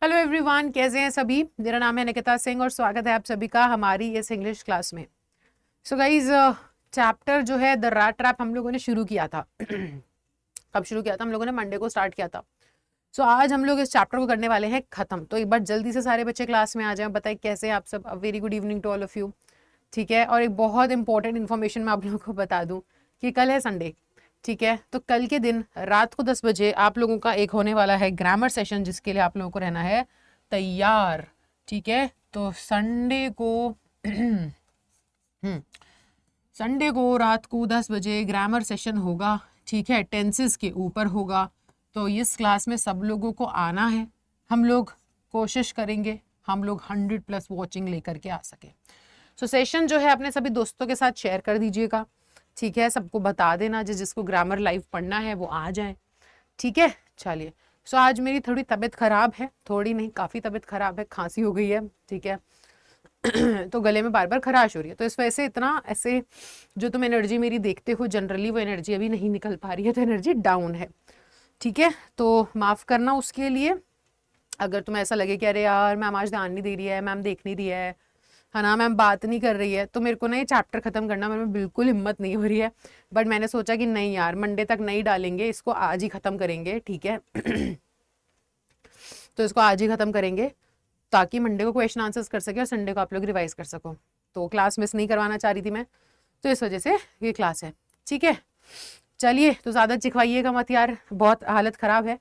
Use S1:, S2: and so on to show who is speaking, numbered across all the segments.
S1: Hello everyone, कैसे हैं सभी। मेरा नाम है निकिता सिंह और स्वागत है आप सभी का हमारी इस इंग्लिश क्लास में। सो गाइज, चैप्टर जो है द रैट ट्रैप हम लोगों ने शुरू किया था। कब शुरू किया था? हम लोगों ने मंडे को स्टार्ट किया था। सो आज हम लोग इस चैप्टर को करने वाले हैं खत्म। तो एक बार जल्दी से सारे बच्चे क्लास में आ जाएं, बताएं कैसे हैं आप सब। Very good evening to all of you. ठीक है, और एक बहुत इंपॉर्टेंट इन्फॉर्मेशन मैं आप लोगों को बता दूं कि कल है संडे। ठीक है, तो कल के दिन रात को 10 बजे आप लोगों का एक होने वाला है ग्रामर सेशन, जिसके लिए आप लोगों को रहना है तैयार। ठीक है, तो संडे को संडे को रात को 10 बजे ग्रामर सेशन होगा। ठीक है, टेंसेस के ऊपर होगा। तो इस क्लास में सब लोगों को आना है। हम लोग कोशिश करेंगे हम लोग 100+ वॉचिंग लेकर के आ सके। सो सेशन जो है अपने सभी दोस्तों के साथ शेयर कर दीजिएगा। ठीक है, सबको बता देना जिसको ग्रामर लाइव पढ़ना है वो आ जाए। ठीक है, चलिए। सो आज मेरी थोड़ी तबीयत खराब है, थोड़ी नहीं काफ़ी तबीयत खराब है, खांसी हो गई है। ठीक है, तो गले में बार बार खराश हो रही है, तो इस वजह से इतना ऐसे जो तुम एनर्जी मेरी देखते हो जनरली वो एनर्जी अभी नहीं निकल पा रही है, तो एनर्जी डाउन है। ठीक है, तो माफ़ करना उसके लिए। अगर तुम्हें ऐसा लगे कि अरे यार मैम आज ध्यान नहीं दे रही है, मैम देख नहीं रही है ना, मैम बात नहीं कर रही है, तो मेरे को ना ये चैप्टर खत्म करना मेरे में बिल्कुल हिम्मत नहीं हो रही है। बट मैंने सोचा कि नहीं यार, मंडे तक नहीं डालेंगे इसको, आज ही खत्म करेंगे। ठीक है, तो इसको आज ही खत्म करेंगे ताकि मंडे को क्वेश्चन आंसर्स कर सके और संडे को आप लोग रिवाइज कर सको। तो क्लास मिस नहीं करवाना चाह रही थी मैं, तो इस वजह से ये क्लास है। ठीक है, चलिए, तो ज़्यादा चिखवाइएगा मत यार, बहुत हालत ख़राब है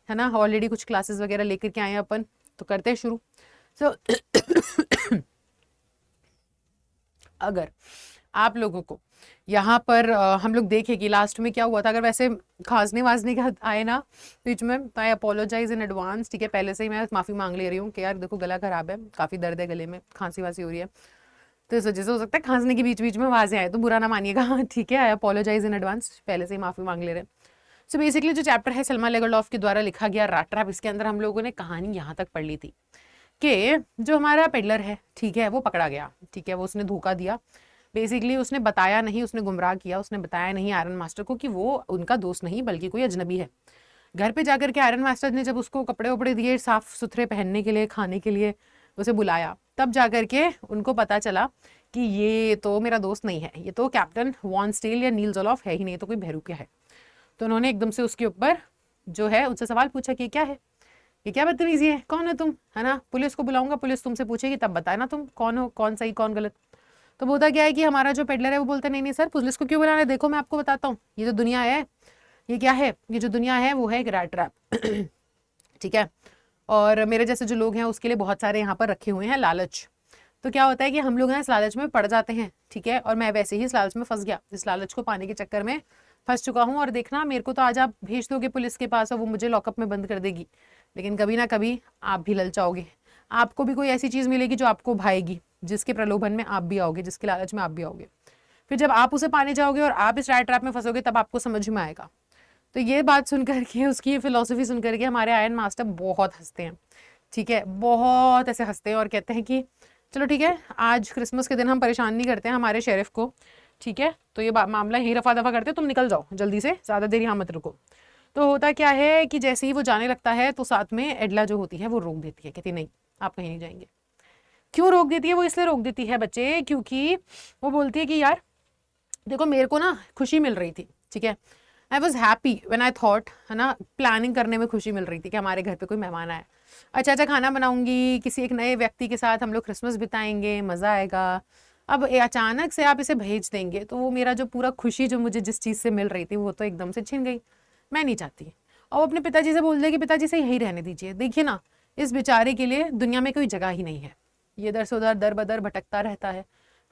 S1: ना। ऑलरेडी कुछ क्लासेस वगैरह लेकर के आए हैं अपन, तो करते हैं शुरू। सो अगर आप लोगों को यहाँ पर हम लोग देखें कि लास्ट में क्या हुआ था, अगर वैसे खांसने वासने का आए ना बीच में, तो आई अपोलोजाइज इन एडवांस। ठीक है, पहले से ही मैं माफ़ी मांग ले रही हूँ कि यार देखो गला खराब है, काफ़ी दर्द है गले में, खांसी वासी हो रही है, तो इस वजह से हो सकता है खांसने के बीच बीच में आवाज़ें आए, तो बुरा ना मानिएगा। ठीक है, आई अपोलोजाइज इन एडवांस, पहले से ही माफ़ी मांग ले रहे हैं। सो बेसिकली जो चैप्टर है सलमा लेगरलॉफ के द्वारा लिखा गया रैट ट्रैप, इसके अंदर हम लोगों ने कहानी यहाँ तक पढ़ ली थी कि जो हमारा पेडलर है, ठीक है, वो पकड़ा गया। ठीक है, वो उसने धोखा दिया। बेसिकली उसने बताया नहीं, उसने गुमराह किया, उसने बताया नहीं आयरन मास्टर को कि वो उनका दोस्त नहीं बल्कि कोई अजनबी है। घर पे जाकर के आयरन मास्टर ने जब उसको कपड़े वपड़े दिए साफ सुथरे पहनने के लिए, खाने के लिए, उसे बुलाया, तब जाकर के उनको पता चला कि ये तो मेरा दोस्त नहीं है, ये तो कैप्टन वॉन स्टील या नील जोलॉफ है ही नहीं, तो कोई बहरूपिया है। तो उन्होंने एकदम से उसके ऊपर जो है उनसे सवाल पूछा कि क्या है, ये क्या बदतमीजी है, कौन है तुम, है ना, पुलिस को बुलाऊंगा, पुलिस तुमसे पूछेगी, तब बताना तुम कौन हो, कौन सही कौन गलत। तो बोलता क्या है कि हमारा जो पेडलर है वो बोलता नहीं नहीं सर, पुलिस को क्यों बुलाना है, देखो मैं आपको बताता हूँ, ये जो दुनिया है, ये क्या है, ये जो दुनिया है वो है एक रैट ट्रैप। ठीक है, और मेरे जैसे जो लोग हैं उसके लिए बहुत सारे यहाँ पर रखे हुए हैं लालच। तो क्या होता है कि हम लोग ना इस लालच में पड़ जाते हैं। ठीक है, और मैं वैसे ही इस लालच में फंस गया, इस लालच को पाने के चक्कर में फंस चुका हूँ। और देखना, मेरे को तो आज आप भेज दोगे पुलिस के पास और वो मुझे लॉकअप में बंद कर देगी, लेकिन कभी ना कभी आप भी ललचाओगे, आपको भी कोई ऐसी चीज़ मिलेगी जो आपको भाएगी, जिसके प्रलोभन में आप भी आओगे, जिसके लालच में आप भी आओगे। फिर जब आप उसे पाने जाओगे और आप इस रैट ट्रैप में फंसोगे, तब आपको समझ में आएगा। तो ये बात सुन करके, उसकी ये फिलोसफी सुन करके हमारे आयरन मास्टर बहुत हंसते हैं। ठीक है, बहुत ऐसे हंसते हैं और कहते हैं कि चलो ठीक है, आज क्रिसमस के दिन हम परेशान नहीं करते हैं हमारे शेरिफ को। ठीक है, तो ये मामला यही रफा दफा करते, तुम निकल जाओ जल्दी से, ज़्यादा देर यहाँ मत रुको। तो होता क्या है कि जैसे ही वो जाने लगता है तो साथ में एडला जो होती है वो रोक देती है, कहती नहीं आप कहीं नहीं जाएंगे। क्यों रोक देती है? वो इसलिए रोक देती है बच्चे, क्योंकि वो बोलती है कि यार देखो मेरे को ना खुशी मिल रही थी। ठीक है, I was happy when I thought, है ना, प्लानिंग करने में खुशी मिल रही थी कि हमारे घर पे कोई मेहमान आए, अच्छा अच्छा खाना बनाऊंगी, किसी एक नए व्यक्ति के साथ हम लोग क्रिसमस बिताएंगे, मज़ा आएगा। अब अचानक से आप इसे भेज देंगे तो वो मेरा जो पूरा खुशी जो मुझे जिस चीज़ से मिल रही थी वो तो एकदम से छिन गई। मैं नहीं चाहती। और वो अपने पिताजी से बोल दे कि पिताजी से यही रहने दीजिए, देखिए ना इस बेचारे के लिए दुनिया में कोई जगह ही नहीं है, ये इधर से उधर दर बदर भटकता रहता है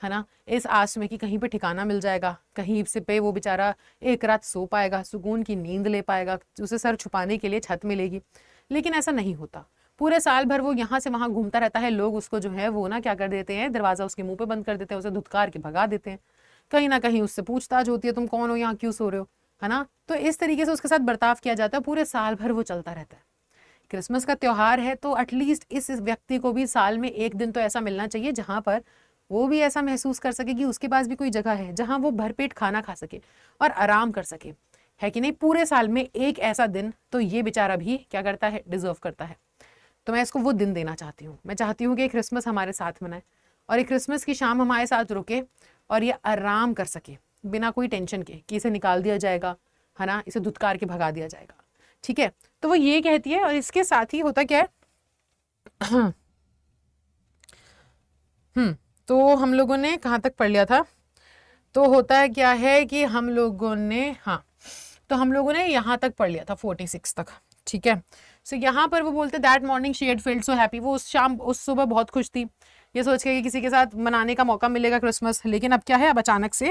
S1: ना, इस आस में कि कहीं पे ठिकाना मिल जाएगा, कहीं से पे वो बेचारा एक रात सो पाएगा, सुकून की नींद ले पाएगा, उसे सर छुपाने के लिए छत मिलेगी। लेकिन ऐसा नहीं होता, पूरे साल भर वो यहाँ से वहाँ घूमता रहता है। लोग उसको जो है वो ना क्या कर देते हैं, दरवाज़ा उसके मुंह पे बंद कर देते हैं, उसे धुतकार के भगा देते हैं, कहीं ना कहीं उससे पूछताछ होती है, तुम कौन हो, यहाँ क्यों सो रहे हो, है ना। तो इस तरीके से उसके साथ बर्ताव किया जाता है, पूरे साल भर वो चलता रहता है। क्रिसमस का त्यौहार है तो एटलीस्ट इस व्यक्ति को भी साल में एक दिन तो ऐसा मिलना चाहिए जहाँ पर वो भी ऐसा महसूस कर सके कि उसके पास भी कोई जगह है जहाँ वो भरपेट खाना खा सके और आराम कर सके, है कि नहीं। पूरे साल में एक ऐसा दिन तो ये बेचारा भी क्या करता है, डिजर्व करता है। तो मैं इसको वो दिन देना चाहती हूँ। मैं चाहती हूँ कि क्रिसमस हमारे साथ मनाए और एक क्रिसमस की शाम हमारे साथ रुके और ये आराम कर सके बिना कोई टेंशन के कि इसे निकाल दिया जाएगा, है ना, इसे धुतकार के भगा दिया जाएगा। ठीक है, तो वो ये कहती है। और इसके साथ ही होता क्या है तो हम लोगों ने कहाँ तक पढ़ लिया था? तो होता है क्या है कि हम लोगों ने, हाँ, तो हम लोगों ने यहाँ तक पढ़ लिया था 46 तक। ठीक है, सो यहाँ पर वो बोलते that morning she had field so happy. वो उस सुबह बहुत खुश थी ये सोच के कि किसी के साथ मनाने का मौका मिलेगा क्रिसमस। लेकिन अब क्या है, अब अचानक से,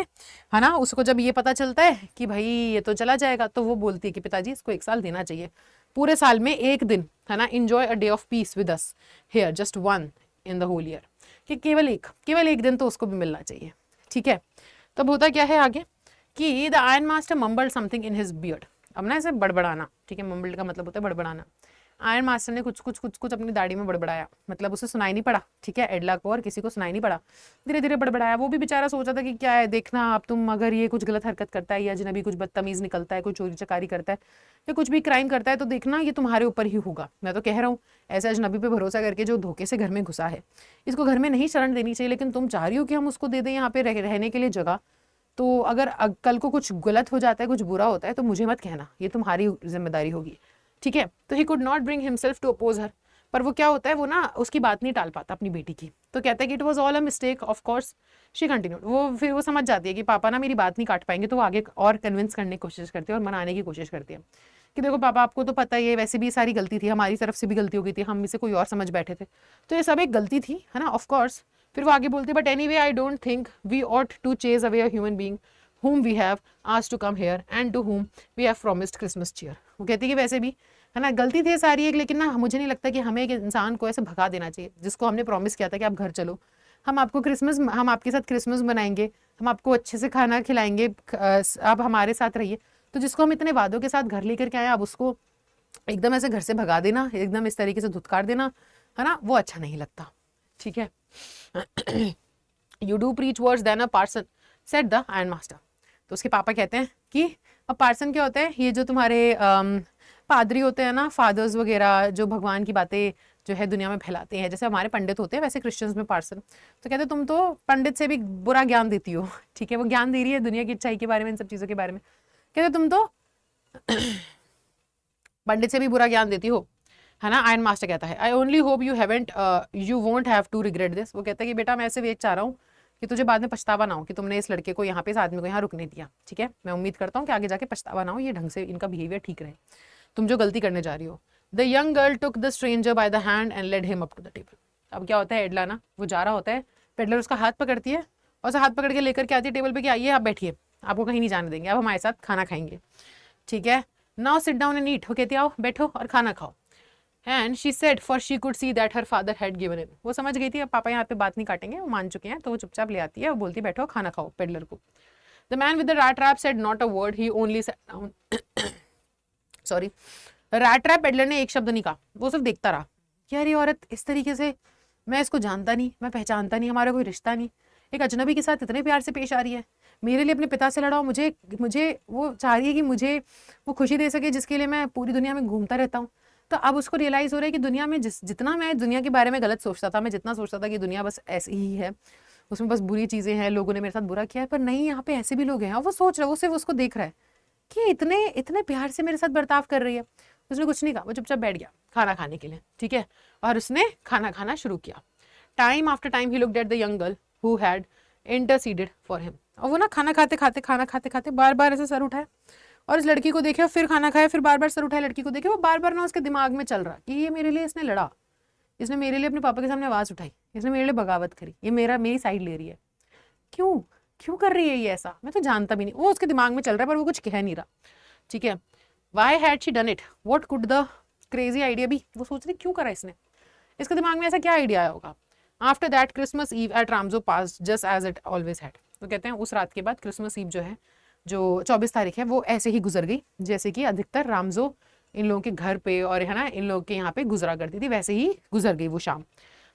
S1: है ना, उसको जब ये पता चलता है कि भाई ये तो चला जाएगा, तो वो बोलती है कि पिताजी इसको 1 साल देना चाहिए, पूरे साल में एक दिन, है ना, enjoy a day of peace with us here, just one in the whole year, कि केवल एक दिन तो उसको भी मिलना चाहिए। ठीक है, तब होता क्या है आगे कि the iron master mumbled something in his beard. अब ना ऐसे बड़बड़ाना, ठीक है, मम्बल्ड का मतलब होता है बड़बड़ाना। आयरन मास्टर ने कुछ अपनी दाढ़ी में बड़बड़ाया, मतलब उसे सुनाई नहीं पड़ा। ठीक है, एडला को और किसी को सुनाई नहीं पड़ा, धीरे धीरे बड़बड़ाया। वो भी बेचारा सोचा था कि क्या है, देखना अब तुम अगर ये कुछ गलत हरकत करता है या अजनबी कुछ बदतमीज निकलता है, कोई चोरी चकारी करता है या कुछ भी क्राइम करता है, तो देखना ये तुम्हारे ऊपर ही होगा। मैं तो कह रहा हूँ, ऐसे अजनबी पे भरोसा करके जो धोखे से घर में घुसा है, इसको घर में नहीं शरण देनी चाहिए। लेकिन तुम चाह रही हो कि हम उसको दे दें यहाँ पे रहने के लिए जगह, तो अगर कल को कुछ गलत हो जाता है, कुछ बुरा होता है, तो मुझे मत कहना, ये तुम्हारी जिम्मेदारी होगी। ठीक है, तो he could not bring himself to oppose her. पर वो क्या होता है, वो ना उसकी बात नहीं टाल पाता अपनी बेटी की। तो कहता है कि it was all a mistake, of course she continued. वो फिर वो समझ जाती है कि पापा ना मेरी बात नहीं काट पाएंगे, तो वो आगे और कन्विंस करने की कोशिश करती है और मनाने की कोशिश करती है कि देखो पापा, आपको तो पता ही है, वैसे भी सारी गलती थी, हमारी तरफ से भी गलती हो गई थी, हम इसे कोई और समझ बैठे थे, तो ये सब एक गलती थी, है ना, ऑफ कोर्स। फिर वो आगे बोलती है, but any way I don't think we ought to chase away a human being whom we have asked to come here and to whom we have promised Christmas cheer। वो कहती है कि वैसे भी, है ना, गलती थी सारी एक, लेकिन ना मुझे नहीं लगता कि हमें एक इंसान को ऐसे भगा देना चाहिए जिसको हमने प्रॉमिस किया था कि आप घर चलो, हम आपके साथ क्रिसमस मनाएंगे, हम आपको अच्छे से खाना खिलाएंगे, आप हमारे साथ रहिए। तो जिसको हम इतने वादों के साथ घर लेकर के आए, अब उसको एकदम ऐसे घर से भगा देना, एकदम इस तरीके से धुतकार देना, है ना, वो अच्छा नहीं लगता। ठीक है, you do preach words than a parson said the iron master. तो उसके पापा कहते हैं कि अब पार्सन क्या होता है, ये जो तुम्हारे पादरी होते हैं ना, फादर्स वगैरह, जो भगवान की बातें जो है दुनिया में फैलाते हैं, जैसे हमारे पंडित होते हैं वैसे क्रिश्चियंस में पार्सन। तो कहते हैं तुम तो पंडित से भी बुरा ज्ञान देती हो। ठीक है, वो ज्ञान दे रही है दुनिया की अच्छाई के बारे में, इन सब चीज़ों के बारे में। कहते तुम तो पंडित से भी बुरा ज्ञान देती हो, है ना। आयरन मास्टर कहता है, I only hope you won't have to regret this. वो कहता है कि बेटा मैं ऐसे वेट चाह रहा हूँ कि तुझे बाद में पछतावा ना हो कि तुमने इस लड़के को यहाँ पे, इस आदमी को यहाँ रुकने दिया। ठीक है, मैं उम्मीद करता हूँ कि आगे जाके पछतावा ना हो, ये ढंग से इनका बिहेवियर ठीक रहे, तुम जो गलती करने जा रही हो। The young girl took the stranger by the hand and led him up to the table. अब क्या होता है, एडला ना वो जा रहा होता है, पेडलर उसका हाथ पकड़ती है और उसे हाथ पकड़ के लेकर के आती है टेबल पे कि आइए आप बैठिए, आपको कहीं नहीं जाने देंगे, अब हमारे साथ खाना खाएंगे। ठीक है, now sit down and eat. वो कहती है आओ बैठो और खाना खाओ। And she said for she could see that her father had given in. वो समझ गई थी अब पापा यहाँ पे बात नहीं काटेंगे, वो मान चुके हैं, तो वो चुपचाप ले आती है और बोलती बैठो खाना खाओ पेडलर को। The man with the rat trap said not a word, he only set down. Sorry, rat trap peddler ने एक शब्द नहीं कहा, वो सिर्फ देखता रहा कि यार ये औरत इस तरीके से, मैं इसको जानता नहीं, मैं पहचानता नहीं, हमारा कोई रिश्ता नहीं, एक अजनबी के साथ इतने प्यार से पेश आ रही है, मेरे लिए अपने पिता से लड़ाओ, मुझे वो चाह रही है कि मुझे वो खुशी दे सके जिसके लिए मैं पूरी दुनिया में घूमता रहता हूँ। तो अब उसको रियलाइज़ हो रहा है कि दुनिया में जितना मैं दुनिया के बारे में गलत सोचता था, मैं जितना सोचता था कि दुनिया बस ऐसी ही है, उसमें बस बुरी चीज़ें हैं, लोगों ने मेरे साथ बुरा किया है, पर नहीं, यहाँ पे ऐसे भी लोग हैं। और वो सोच रहा है, वो सिर्फ उसको देख रहा है कि इतने इतने प्यार से मेरे साथ बर्ताव कर रही है। उसने कुछ नहीं कहा, वो चुपचाप बैठ गया खाना खाने के लिए। ठीक है, और उसने खाना खाना शुरू किया। Time after time he looked at the young girl who had interceded for him. और वो ना खाना खाते खाते बार बार ऐसे सर उठाए और इस लड़की को देखे, फिर खाना खाए, फिर बार बार सर उठाए लड़की को देखे। वो बार बार ना उसके दिमाग में चल रहा कि ये मेरे लिए इसने लड़ा, इसने मेरे लिए अपने पापा के सामने आवाज़ उठाई, इसने मेरे लिए बगावत करी, ये मेरी साइड ले रही है, क्यों कर रही है ये ऐसा, मैं तो जानता भी नहीं। वो उसके दिमाग में चल रहा है पर वो कुछ कह नहीं रहा। ठीक है, why had she done it, what could the crazy idea be. वो सोच रही क्यों करा इसने, इसके दिमाग में ऐसा क्या आइडिया आया होगा। After that Christmas eve at Ramsjo passed just as it always had. तो कहते हैं उस रात के बाद क्रिसमस ईव जो है, जो 24 तारीख है, वो ऐसे ही गुजर गई जैसे कि अधिकतर रामजो इन लोगों के घर पे और, है ना, इन लोगों के यहाँ पे गुजरा करती थी, वैसे ही गुजर गई वो शाम।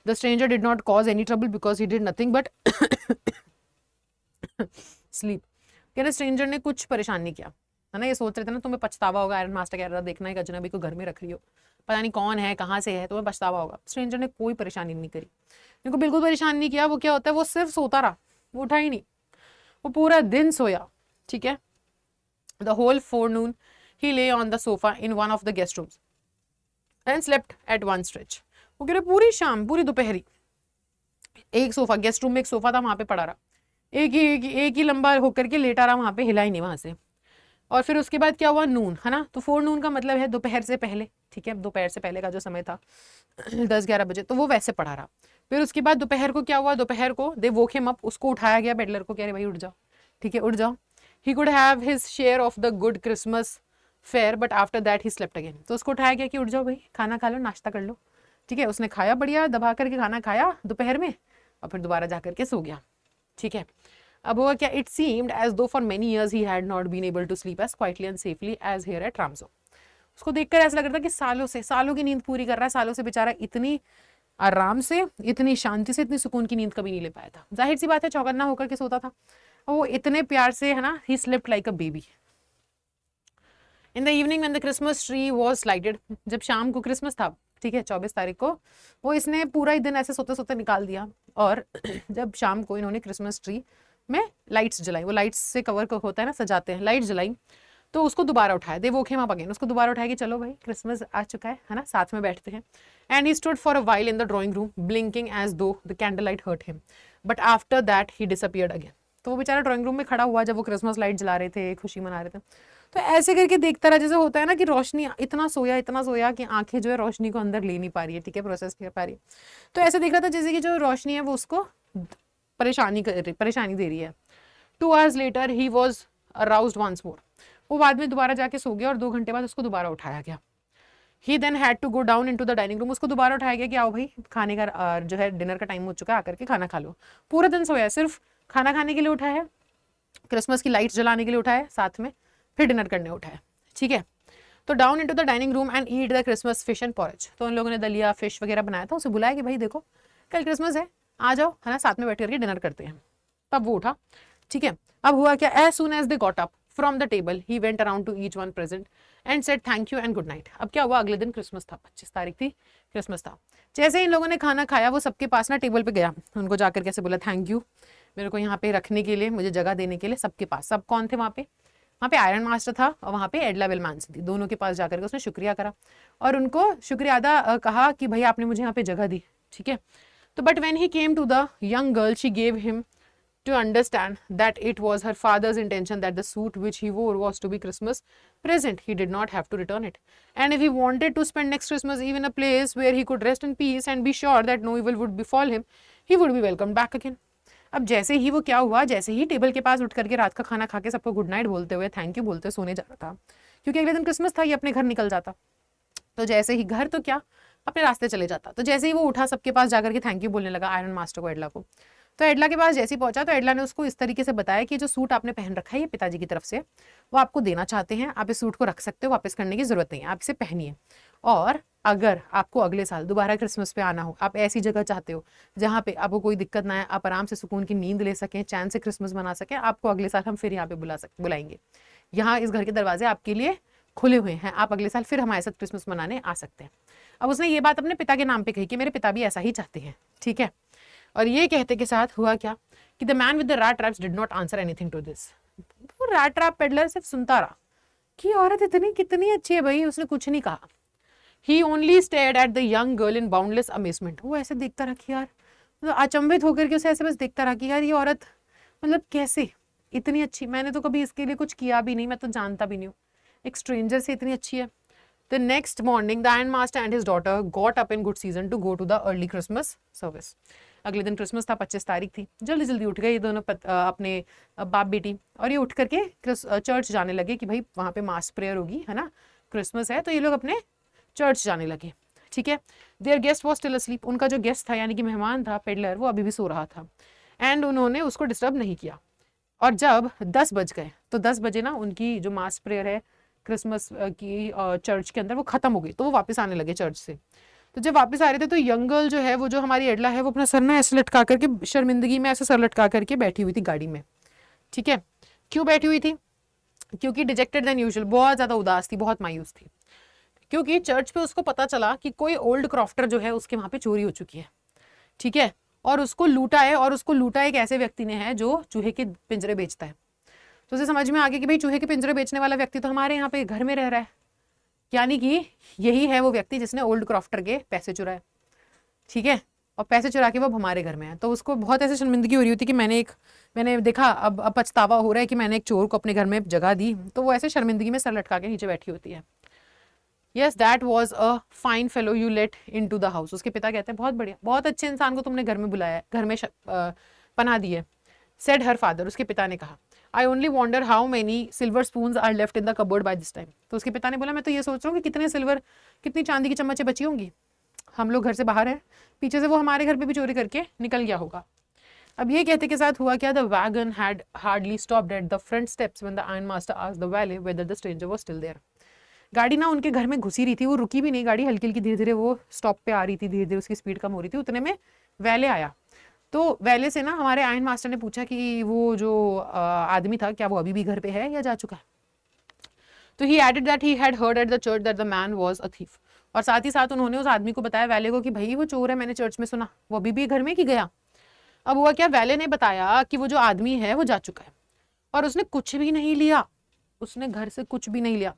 S1: The stranger did not cause any trouble because he did nothing but sleep. कहते स्ट्रेंजर ने कुछ परेशान नहीं किया, है ना, ये सोच रहे थे ना तुम्हें पछतावा होगा, आयरन मास्टर कह रहा था देखना एक अजनबी को घर में रख रही हो, पता नहीं कौन है कहाँ से है, तुम्हें पछतावा होगा। स्ट्रेंजर ने कोई परेशानी नहीं करी, उनको बिल्कुल परेशान नहीं किया। वो क्या होता है, वो सिर्फ सोता रहा, वो उठा ही नहीं, वो पूरा दिन सोया, ठीक है। The whole forenoon he lay on the sofa in one of the guest rooms and slept at one stretch। वो कह रहे पूरी शाम, पूरी दोपहरी एक सोफा, गेस्ट रूम में एक सोफा था, वहां पे पड़ा रहा, एक ही लंबा होकर के लेटा रहा वहां पे, हिला ही नहीं वहां से। और फिर उसके बाद क्या हुआ, नून, है ना, तो फोरनून का मतलब है दोपहर से पहले, ठीक है, दोपहर से पहले का जो समय था 10-11 बजे, तो वो वैसे पड़ा रहा। फिर उसके बाद दोपहर को क्या हुआ, दोपहर को दे वोक हिम अप, उसको उठाया गया बेडलर को, कह रहे भाई उठ जाओ, ठीक है उठ जाओ। He could have his share of the good Christmas fair but after that he slept again. तो उसको उठाया गया कि उठ जाओ भाई, खाना खा लो, नाश्ता कर लो, ठीक है। उसने खाया, बढ़िया दबा करके खाना खाया दोपहर में, और फिर दोबारा जा करके सो गया, ठीक है। अब हुआ क्या, it seemed as though for many years he had not been able to sleep as quietly and safely as here at Ramsjo. उसको देखकर ऐसा लग रहा था कि सालों की नींद पूरी कर रहा है, सालों से बेचारा इतनी आराम से, इतनी शांति से, इतनी सुकून की नींद कभी नहीं ले पाया था। जाहिर सी बात है चौकन्ना होकर के सोता था, और वो इतने प्यार से, है ना, he slept like a baby. In the evening when the Christmas tree was lighted, जब शाम को क्रिसमस था, ठीक है 24 तारीख को, वो इसने पूरा ही दिन ऐसे सोते सोते निकाल दिया। और जब शाम को इन्होंने क्रिसमस ट्री में लाइट्स जलाई, वो लाइट्स से कवर होता है ना, सजाते हैं, लाइट्स जलाई, तो उसको दोबारा उठाया, दे वो खेम अप अगेन, उसको दोबारा उठाया कि चलो भाई क्रिसमस आ चुका है ना, साथ में बैठते हैं। And he stood for a while in the drawing room blinking as though the candle light hurt him, but after that he disappeared again. तो वो बेचारा ड्राइंग रूम में खड़ा हुआ जब वो क्रिसमस लाइट जला रहे थे, खुशी मना रहे थे, तो ऐसे करके देखता रहा, जैसे होता है ना कि रोशनी, इतना सोया कि आंखें जो है रोशनी को अंदर ले नहीं पा रही है, ठीक है, प्रोसेस कर पा रही है। तो ऐसे देख रहा था जैसे कि जो रोशनी है वो उसको परेशानी दे रही है। 2 hours later he was aroused once more। वो बाद में दोबारा जाके सो गया, और 2 घंटे बाद उसको दोबारा उठाया गया। He then had to go down into the dining room। उसको दोबारा उठाया गया कि आओ भाई खाने का जो है डिनर का टाइम हो चुका है, आकर के खाना खा लो। पूरा दिन सोया, सिर्फ खाना खाने के लिए उठा है, क्रिसमस की लाइट्स जलाने के लिए उठा है, साथ में फिर डिनर करने उठा है, ठीक है। तो down into the dining room and eat the Christmas fish and porridge. तो उन लोगों ने दलिया फिश वगैरह बनाया था, उसे बुलाया कि भाई देखो कल क्रिसमस है, आ जाओ, है ना, साथ में बैठ करके डिनर करते हैं। तब वो उठा, ठीक है। अब हुआ क्या, as soon as they got up from the table he went around to each one present and said thank you and good night. अब क्या हुआ, अगले दिन क्रिसमस था, 25 तारीख थी, क्रिसमस था। जैसे इन लोगों ने खाना खाया, वो सबके पास ना टेबल पे गया, उनको जाकर कैसे बोला थैंक यू मेरे को यहाँ पे रखने के लिए, मुझे जगह देने के लिए। सबके पास, सब कौन थे वहाँ पे, वहाँ पे आयरन मास्टर था और वहाँ पे एडला विलमांस थी, दोनों के पास जाकर के उसने शुक्रिया करा और उनको शुक्रिया अदा कहा कि भाई आपने मुझे यहाँ पे जगह दी, ठीक है। तो but when he came to the young girl she gave him to understand that it was her father's intention that the suit which he wore was to be Christmas present. He did not have to return it. And if he wanted to spend next Christmas Eve in a place where he could rest in peace and be sure that no evil would befall him, he would be welcomed back again. अब जैसे ही वो क्या हुआ, जैसे ही table के पास उठ करके रात का खाना खा के सबको गुड नाइट बोलते हुए थैंक यू बोलते सोने जा रहा था, क्योंकि अगले दिन क्रिसमस था, ये अपने घर निकल जाता। तो जैसे ही घर तो क्या अपने रास्ते चले जाता। तो जैसे ही वो उठा सबके पास जाकर के थैंक यू बोलने लगा, आयरन मास्टर को, एडला को। तो एडला के पास जैसे ही पहुंचा तो एडला ने उसको इस तरीके से बताया कि जो सूट आपने पहन रखा है ये पिताजी की तरफ से, वो आपको देना चाहते हैं, आप इस सूट को रख सकते हो, वापस करने की जरूरत नहीं है, आप इसे पहनिए। और अगर आपको अगले साल दोबारा क्रिसमस पे आना हो, आप ऐसी जगह चाहते हो जहाँ पे आपको कोई दिक्कत ना है, आप आराम से सुकून की नींद ले सकें, चैन से क्रिसमस मना सकें, आपको अगले साल हम फिर यहाँ पे बुलाएंगे। यहाँ इस घर के दरवाजे आपके लिए खुले हुए हैं, आप अगले साल फिर हमारे साथ क्रिसमस मनाने आ सकते हैं। अब उसने ये बात अपने पिता के नाम पे कही कि मेरे पिता भी ऐसा ही चाहते हैं, ठीक है। और ये कहते के साथ हुआ क्या कि the man with the rat traps did not answer anything to this. वो रैट ट्रैप पेडलर सिर्फ सुनता रहा कि औरत इतनी कितनी अच्छी है भाई, उसने कुछ नहीं कहा। He only stared at the young girl in boundless amazement. वो ऐसे देखता रहा कि यार, मतलब अचंभित होकर के उसे ऐसे बस देखता रहा कि यार ये औरत मतलब कैसे इतनी अच्छी, मैंने तो कभी इसके लिए कुछ किया भी नहीं, मैं तो जानता भी नहीं हूँ, एक स्ट्रेंजर से इतनी अच्छी है। The next morning, the ironmaster and his daughter got up in good season to go to the early Christmas service. अगले दिन क्रिसमस था, 25 तारीख थी। जल्दी जल्दी उठ गए ये दोनों अपने बाप बेटी, और ये उठ करके चर्च जाने लगे कि भाई वहाँ पे मास प्रेयर होगी, है ना, क्रिसमस है, तो ये लोग अपने चर्च जाने लगे, ठीक है। There guest was still asleep. उनका जो गेस्ट था यानी कि मेहमान था पेडलर, वो अभी भी सो रहा था, एंड उन्होंने उसको डिस्टर्ब नहीं किया। और जब 10 बज गए तो 10 बजे ना उनकी जो मास प्रेयर है क्रिसमस की चर्च के अंदर, वो खत्म हो गई, तो वो वापस आने लगे चर्च से। तो जब वापस आ रहे थे तो यंग गर्ल जो है, वो जो हमारी एडला है, वो अपना सर ना ऐसे लटका करके, शर्मिंदगी में ऐसे सर लटका करके बैठी हुई थी गाड़ी में, ठीक है। क्यों बैठी हुई थी, क्योंकि डिजेक्टेड देन यूजुअल, बहुत ज़्यादा उदास थी, बहुत मायूस थी, क्योंकि चर्च पे उसको पता चला कि कोई ओल्ड क्रॉफ्टर जो है उसके वहाँ पे चोरी हो चुकी है, ठीक है, और उसको लूटा है, और उसको लूटा एक ऐसे व्यक्ति ने है जो चूहे के पिंजरे बेचता है। तो उसे समझ में आ गया कि भाई चूहे के पिंजरे बेचने वाला व्यक्ति तो हमारे यहाँ पे घर में रह रहा है, यानी कि यही है वो व्यक्ति जिसने ओल्ड क्रॉफ्टर के पैसे चुराए, ठीक है, और पैसे चुरा के वो अब हमारे घर में है। तो उसको बहुत ऐसे शर्मिंदगी हो रही होती कि मैंने देखा, अब पछतावा हो रहा है कि मैंने एक चोर को अपने घर में जगह दी। तो वो ऐसे शर्मिंदगी में सर लटका के नीचे बैठी होती है। Yes that was a fine fellow you let into the house. उसके पिता कहते हैं बहुत बढ़िया, बहुत अच्छे इंसान को तुमने घर में बुलाया है, घर में पनाह दी है। सेड हर फादर, उसके पिता ने कहा, I only wonder how many silver spoons are left in the cupboard by this time. तो उसके पिता ने बोला, मैं तो ये सोच रहा हूँ कि कितनी चांदी की चम्मचें बची होंगी, हम लोग घर से बाहर हैं, पीछे से वो हमारे घर पे भी चोरी करके निकल गया होगा। अब ये कहते के साथ हुआ क्या, the wagon had hardly stopped at the front steps when the iron master asked the valet whether the stranger was still there. गाड़ी ना उनके घर में घुसी रही थी, वो रुकी भी नहीं, गाड़ी हल्की हल्की धीरे धीरे वो स्टॉप पे आ रही थी, धीरे धीरे उसकी स्पीड कम हो रही थी, उतने में वैले आया। तो वैले से ना हमारे आयरन मास्टर ने पूछा कि वो जो आदमी था क्या वो अभी भी घर पे है या जा चुका है। तो he added that he had heard at the church that the man was a thief. और साथ ही साथ उन्होंने उस आदमी को बताया, वैले को, कि भाई वो चोर है, मैंने चर्च में सुना, वो अभी भी घर में कि गया। अब हुआ क्या, वैले ने बताया कि वो जो आदमी है वो जा चुका है, और उसने कुछ भी नहीं लिया, उसने घर से कुछ भी नहीं लिया,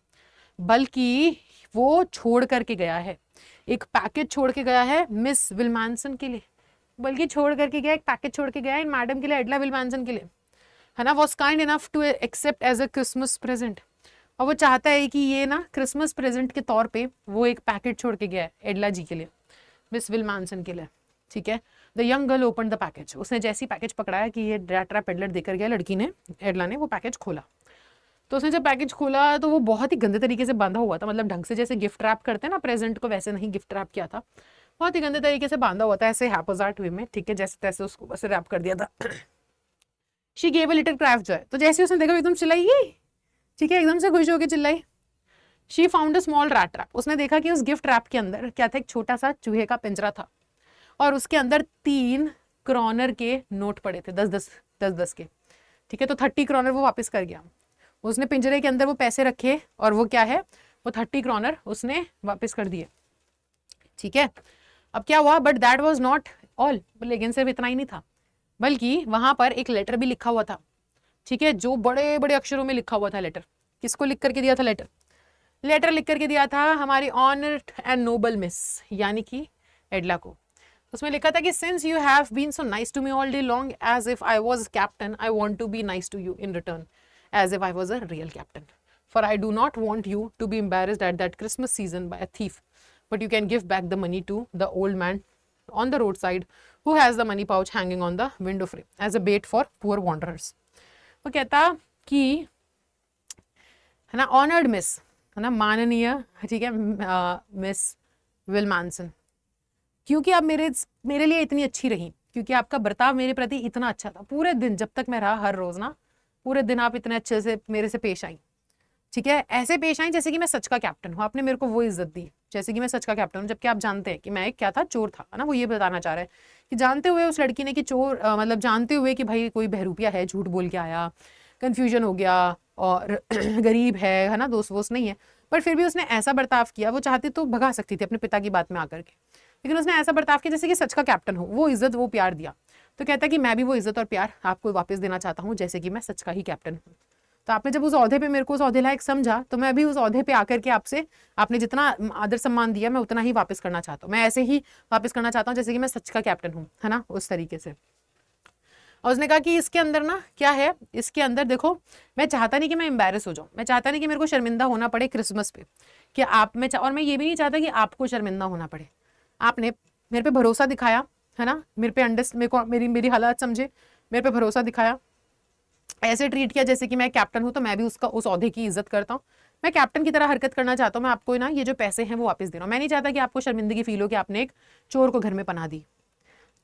S1: बल्कि वो छोड़ करके गया है, एक पैकेज छोड़ के गया है मिस विल्मानसन के लिए, बल्कि छोड़ करके गया, एक पैकेज छोड़ के गया इन मैडम के लिए, एडला विल्मानसन के लिए, है ना। Was kind enough to accept as a Christmas present. और वो चाहता है कि ये ना क्रिसमस प्रेजेंट के तौर पे वो एक पैकेट छोड़ के गया है एडला जी के लिए, मिस विल्मानसन के लिए, ठीक है। The young girl open the package. उसने जैसी पैकेज पकड़ाया कि ये ड्रैट्रा पेडलर देकर गया, लड़की ने, एडला ने, वो पैकेज खोला। तो उसने जब पैकेज खोला तो वो बहुत ही गंदे तरीके से बांधा हुआ था, मतलब ढंग से जैसे गिफ्ट रैप करते हैं ना प्रेजेंट को, वैसे नहीं गिफ्ट रैप किया था, बहुत ही गंदे तरीके से बांधा हुआ था, ऐसे हैपोजार्ट वे में, ठीक है, जैसे तैसे उसको बस रैप कर दिया था। She gave a little cry of Joy. तो जैसे उसने देखा एकदम चिल्लाई, ठीक है, एकदम से खुश होकर चिल्लाई। She found a small rat trap. उसने देखा कि उस गिफ्ट रैप के अंदर क्या था, एक छोटा सा चूहे का पिंजरा था, और उसके अंदर 3 क्रॉनर के नोट पड़े थे, 10-10 के, ठीक है। तो 30 क्रॉनर वो वापस कर गया। उसने पिंजरे के अंदर वो पैसे रखे, और वो क्या है, वो 30 क्रॉनर उसने वापस कर दिए, ठीक है। अब क्या हुआ, but that was not all, लेकिन सिर्फ इतना ही नहीं था, बल्कि वहां पर एक लेटर भी लिखा हुआ था, ठीक है, जो बड़े बड़े अक्षरों में लिखा हुआ था। लेटर किसको लिख करके दिया था, लेटर लिख करके दिया था हमारी ऑनर्ड एंड नोबल मिस, यानी कि एडला को। उसमें लिखा था कि since you have been so nice to me all day long as if I was captain, I want to be nice to you in return as if I was a real captain, for I do not want you to be embarrassed at that Christmas season by a thief, but you can give back the money to the old man on the roadside who has the money pouch hanging on the window frame as a bait for poor wanderers. वो कहता कि, है ना, honoured miss, है ना, माननीय, ठीक है, मिस विल्मानसन, क्योंकि आप मेरे लिए इतनी अच्छी रही, क्योंकि आपका बर्ताव मेरे प्रति इतना अच्छा था, पूरे दिन जब तक मैं रहा, हर रोज ना, पूरे दिन आप इतने अच्छे से मेरे से पेश आई, ठीक है, ऐसे पेश आई जैसे कि मैं सच का कैप्टन हूँ। आपने मेरे को वो इज्जत दी जैसे कि मैं सच का कैप्टन हूँ, जबकि आप जानते हैं कि मैं एक क्या था, चोर था, है ना। वो ये बताना चाह रहा है कि जानते हुए उस लड़की ने कि चोर, मतलब जानते हुए कि भाई कोई बहरूपिया है, झूठ बोल के आया, कंफ्यूजन हो गया, और गरीब है ना, दोस्त वोस्त नहीं है, पर फिर भी उसने ऐसा बर्ताव किया। वो चाहती तो भगा सकती थी अपने पिता की बात में आकर के, लेकिन उसने ऐसा बर्ताव किया जैसे कि सच का कैप्टन हो, वो इज्जत, वो प्यार दिया। तो कहता है कि मैं भी वो इज्जत और प्यार आपको वापस देना चाहता हूँ, जैसे कि मैं सच का ही कैप्टन हूँ। तो आपने जब उस औहदे पे मेरे को उस औहदे लायक समझा, तो मैं भी उस औहदे पे आकर के आपसे, आपने जितना आदर सम्मान दिया, मैं उतना ही वापस करना चाहता हूँ, मैं ऐसे ही वापस करना चाहता हूँ जैसे कि मैं सच का कैप्टन हूँ, है ना, उस तरीके से। और उसने कहा कि इसके अंदर ना क्या है, इसके अंदर देखो, मैं चाहता नहीं कि मैं एम्बैरेस हो जाऊँ, मैं चाहता नहीं कि मेरे को शर्मिंदा होना पड़े क्रिसमस पे, कि आप में, और मैं ये भी नहीं चाहता कि आपको शर्मिंदा होना पड़े। आपने मेरे पे भरोसा दिखाया, है ना, मेरे पे मेरे को मेरी हालात समझे, मेरे पे भरोसा दिखाया, ऐसे ट्रीट किया जैसे कि मैं कैप्टन हूं, तो मैं भी उस औहदे की इज्जत करता हूँ, मैं कैप्टन की तरह हरकत करना चाहता हूँ। मैं आपको ना ये जो पैसे हैं वो वापस दे रहा हूँ, मैं नहीं चाहता कि आपको शर्मिंदगी फील हो कि आपने एक चोर को घर में पनाह दी,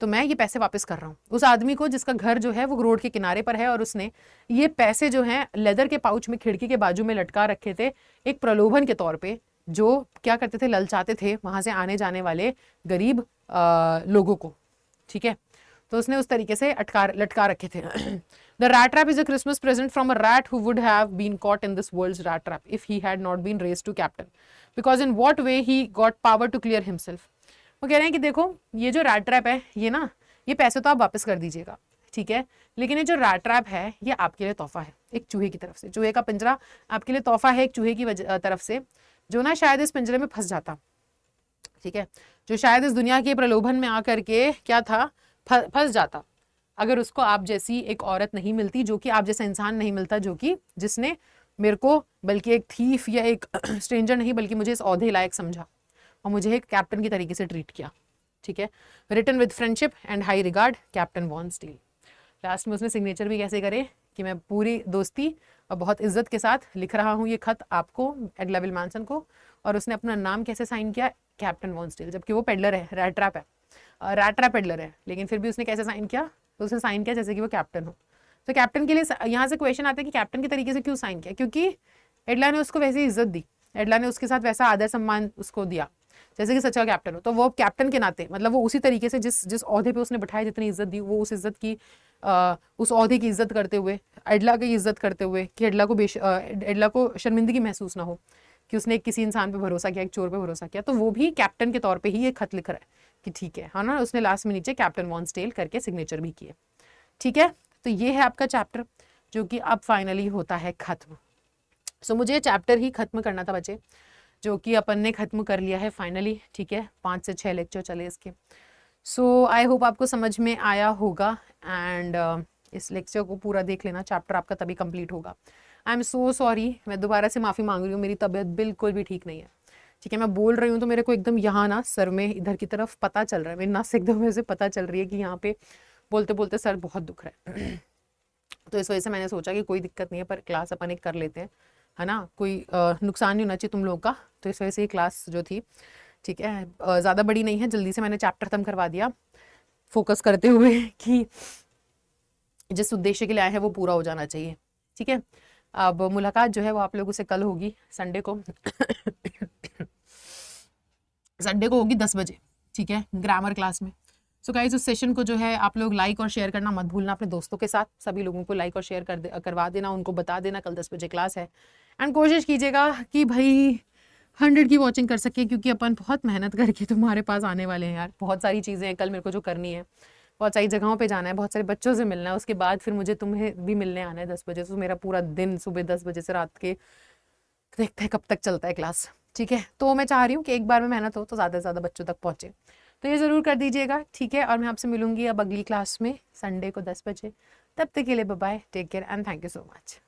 S1: तो मैं ये पैसे वापस कर रहा हूँ उस आदमी को जिसका घर जो है वो रोड के किनारे पर है, और उसने ये पैसे जो हैं लेदर के पाउच में खिड़की के बाजू में लटका रखे थे, एक प्रलोभन के तौर पे, जो क्या करते थे, ललचाते थे वहां से आने जाने वाले गरीब लोगों को, ठीक है। तो तो उसने उस तरीके से लटका रखे थे. The rat trap is a Christmas present from a rat who would have been caught in this world's rat trap if he had not been raised to captain, because in what way he got power to clear himself. वो कह रहे हैं कि देखो ये जो rat trap है ये ना, ये पैसे तो आप वापस कर दीजिएगा, ठीक है, लेकिन ये जो रैट ट्रैप है ये आपके लिए तोहफा है एक चूहे की तरफ से. चूहे का पिंजरा आपके लिए तोहफा है एक चूहे की तरफ से, जो ना शायद इस पिंजरे में फंस जाता, ठीक है, जो शायद इस दुनिया के प्रलोभन में आकर के क्या था, फंस जाता, अगर उसको आप जैसी एक औरत नहीं मिलती, जो कि आप जैसा इंसान नहीं मिलता, जो कि जिसने मेरे को बल्कि एक थीफ या एक स्ट्रेंजर नहीं बल्कि मुझे इस ओहदे लायक समझा और मुझे एक कैप्टन की तरीके से ट्रीट किया, ठीक है. Written with friendship and high regard, Captain von Stahl. Last में उसने सिग्नेचर भी कैसे करे कि मैं पूरी दोस्ती और बहुत इज्जत के साथ लिख रहा हूँ ये खत आपको, एडला विल्मानसन को, और उसने अपना नाम कैसे साइन किया, कैप्टन वॉन स्टील, जबकि वो पेडलर है, रैट ट्रैप है, रैट ट्रैप पेडलर है, लेकिन फिर भी उसने कैसे साइन किया, तो उसने साइन किया जैसे कि वो कैप्टन हो. तो कैप्टन के लिए यहाँ से क्वेश्चन आता है कि कैप्टन के तरीके से क्यों साइन किया, क्योंकि एडला ने उसको वैसी इज्जत दी, एडला ने उसके साथ वैसा आदर सम्मान उसको दिया जैसे कि सच्चा कैप्टन हो. तो वो कैप्टन के नाते मतलब वो उसी तरीके से जिस ओहदे पे उसने बैठाया, जितनी इज्जत दी, वो उस इज्जत की उस ओहदे की इज्जत करते हुए, एडला की इज्जत करते हुए, कि एडला को शर्मिंदगी महसूस ना हो कि उसने किसी इंसान पे भरोसा किया, एक चोर पे भरोसा किया. तो वो भी कैप्टन के तौर पे ही ये खत लिख रहा है कि ठीक है, हाँ ना. उसने लास्ट में नीचे कैप्टन वॉन स्टील करके सिग्नेचर भी किए, ठीक है. तो ये है आपका चैप्टर जो कि अब फाइनली होता है खत्म. सो मुझे चैप्टर ही खत्म करना था बच्चे, जो कि अपन ने खत्म कर लिया है फाइनली, ठीक है. 5 से 6 लेक्चर चले इसके. सो आई होप आपको समझ में आया होगा एंड इस लेक्चर को पूरा देख लेना, चैप्टर आपका तभी कंप्लीट होगा. आई एम सो सॉरी, मैं दोबारा से माफ़ी मांग रही हूँ, मेरी तबीयत बिल्कुल भी ठीक नहीं है, ठीक है. मैं बोल रही हूँ तो मेरे को एकदम यहाँ ना सर में इधर की तरफ पता चल रहा है, मेरी नस से एकदम ऐसे पता चल रही है कि यहाँ पे बोलते बोलते सर बहुत दुख रहा है. तो इस वजह से मैंने सोचा कि कोई दिक्कत नहीं है, पर क्लास अपन एक कर लेते हैं, है ना, कोई नुकसान नहीं होना चाहिए तुम लोगों का. तो इस वजह से ये क्लास जो थी, ठीक है, ज़्यादा बड़ी नहीं है, जल्दी से मैंने चैप्टर खत्म करवा दिया, फोकस करते हुए कि जिस उद्देश्य के लिए आए हैं वो पूरा हो जाना चाहिए, ठीक है. अब मुलाकात जो है वो आप लोगों से कल होगी, संडे को संडे को होगी 10 बजे, ठीक है, ग्रामर क्लास में. सो गाइस उस सेशन को जो है आप लोग लाइक और शेयर करना मत भूलना अपने दोस्तों के साथ, सभी लोगों को लाइक और शेयर करवा देना, उनको बता देना कल 10 बजे क्लास है. एंड कोशिश कीजिएगा कि भाई 100 की वॉचिंग कर सके, क्योंकि अपन बहुत मेहनत करके तुम्हारे पास आने वाले हैं यार. बहुत सारी चीज़ें हैं कल मेरे को जो करनी है, बहुत सारी जगहों पे जाना है, बहुत सारे बच्चों से मिलना है, उसके बाद फिर मुझे तुम्हें भी मिलने आना है 10 बजे. तो मेरा पूरा दिन सुबह 10 बजे से रात के देखते हैं कब तक चलता है क्लास, ठीक है. तो मैं चाह रही हूँ कि एक बार में मेहनत हो तो ज़्यादा से ज़्यादा बच्चों तक पहुँचे, तो ये ज़रूर कर दीजिएगा, ठीक है. और मैं आपसे मिलूंगी अब अगली क्लास में संडे को 10 बजे. तब तक के लिए bye bye, take care and thank you so much.